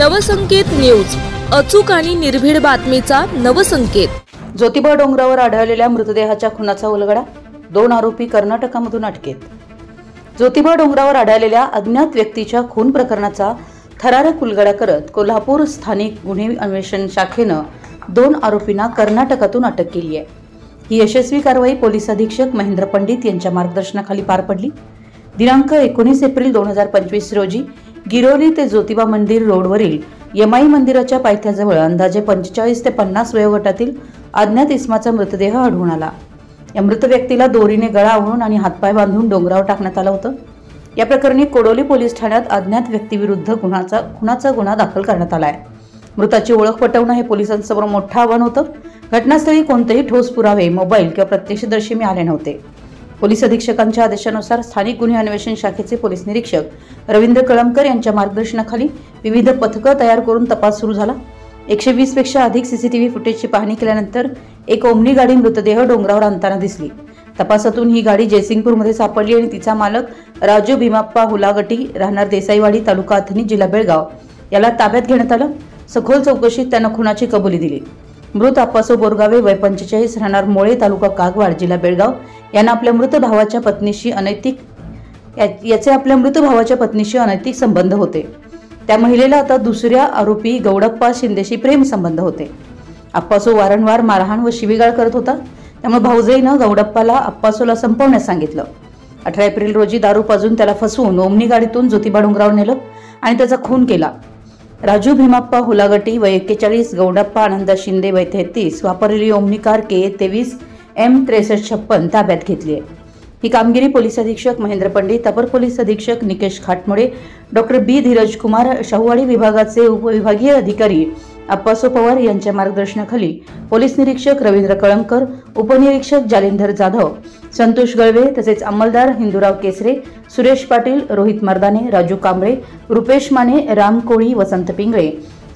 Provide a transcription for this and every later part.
Navsanket news, अचूक आणि निर्भीड बातमीचा नवसंकेत। ज्योतिबा डोंगरावर आढळलेल्या मृतदेहाच्या खुनाचा उलगडा, 2 आरोपी कर्नाटकामधून अटकेत। ज्योतिबा डोंगरावर आढळलेल्या अज्ञात व्यक्तीच्या खून प्रकरणाचा थरारक उलगडा करत कोल्हापूर स्थानिक गुन्हे अन्वेषण शाखेनं 2 आरोपींना कर्नाटकातून अटक केली आहे। ही यशस्वी कारवाई पोलीस अधीक्षक महेंद्र पंडित यांच्या मार्गदर्शनाखाली पार पडली। दिनांक 19 एप्रिल 2025 रोजी गिरोली ते ज्योतिबा मंदिर रोडवरील यमाई मंदिराच्या पायथ्याजवळ अंदाजे 45 ते 50 वयोगटातील अज्ञात इसमाचा मृतदेह आढळून आला। या मृत व्यक्तीला दोरीने गळा आवळून आणि हातपाय बांधून डोंगरावर टाकण्यात आलं होतं। या प्रकरणी कोडोली पोलीस ठाण्यात अज्ञात व्यक्तीविरुद्ध खुनाचा गुन्हा दाखल करण्यात आला आहे। मृताची ओळख पटवणं हे पोलिसांसमोर मोठं आव्हान होतं। घटनास्थळी कोणतेही ठोस पुरावे, मोबाईल किंवा प्रत्यक्षदर्शी मिळाले नव्हते। पोलीस अधीक्षकांच्या आदेशानुसार स्थानिक गुन्हे अन्वेषण शाखेचे पोलीस निरीक्षक रवींद्र कळमकर यांच्या मार्गदर्शनाखाली विविध पथकं तयार करून तपास सुरू झाला। 120 पेक्षा अधिक सीसीटीव्ही फुटेजची पाहणी केल्यानंतर एक ओमनी गाडी मृतदेह डोंगरावर आणताना दिसली। तपासातून ही गाडी जयसिंगपूरमध्ये सापडली आणि तिचा मालक राजू भीमाप्पा हुलागटी, राहणार देसाईवाडी, तालुका अथणी, जिल्हा बेळगाव याला ताब्यात घेण्यात आलं। सखोल चौकशीत त्यानं खुनाची कबुली दिली। मृत आप्पासो बोरगावे, वय 45, राहणार मोळे, तालुका कागवाड, जिल्हा बेळगाव यांना आपल्या मृत भावाच्या पत्नीशी अनैतिक संबंध होते। त्या महिलेला आता दुसऱ्या आरोपी गौडप्पा शिंदेशी प्रेम संबंध होते। आप्पासो वारंवार मारहाण व शिवीगाळ करत होता, त्यामुळे भाऊजाईनं गौडप्पाला आप्पासोला संपवण्यास सांगितलं। 18 एप्रिल रोजी दारू पाजून त्याला फसवून ओमनी गाडीतून ज्योतिबा डोंगरावर नेलं आणि त्याचा खून केला। राजू भीमाप्पा हुलागटी, वय 41, गौडप्पा आनंद शिंदे, वय 33 वापरलेली ओमनी कार KA 23 M6356 ताब्यात घेतली आहे। ही कामगिरी पोलीस अधीक्षक महेंद्र पंडित, अपर पोलीस अधीक्षक निकेश खाटमोडे, डॉक्टर B धीरज कुमार, शाहूवाडी विभागाचे उपविभागीय अधिकारी आप्पासो पवार यांच्या मार्गदर्शनाखाली पोलीस निरीक्षक रवींद्र कळमकर, उपनिरीक्षक जालिंदर जाधव, संतोष गळवे तसेच अंमलदार हिंदूराव केसरे, सुरेश पाटील, रोहित मर्दाने, राजू कांबळे, रुपेश माने, राम कोळी, वसंत पिंगळे,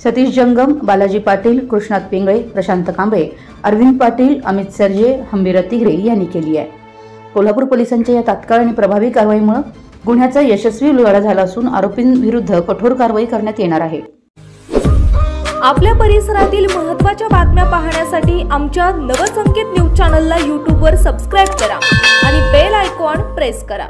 सतीश जंगम, बालाजी पाटील, कृष्णात पिंगळे, प्रशांत कांबळे, अरविंद पाटील, अमित सरजे, हंबीर तिगरे यांनी केली आहे। कोल्हापूर पोलिसांच्या या तात्काळ आणि प्रभावी कारवाईमुळे गुन्ह्याचा यशस्वी उलगडा झाला असून आरोपींविरुद्ध कठोर कारवाई करण्यात येणार आहे। आपल्या परिसरातील महत्त्वाच्या बातम्या पाहण्यासाठी आमच्या नवसंकेत न्यूज चॅनलला YouTube वर सबस्क्राइब करा आणि बेल आयकॉन प्रेस करा।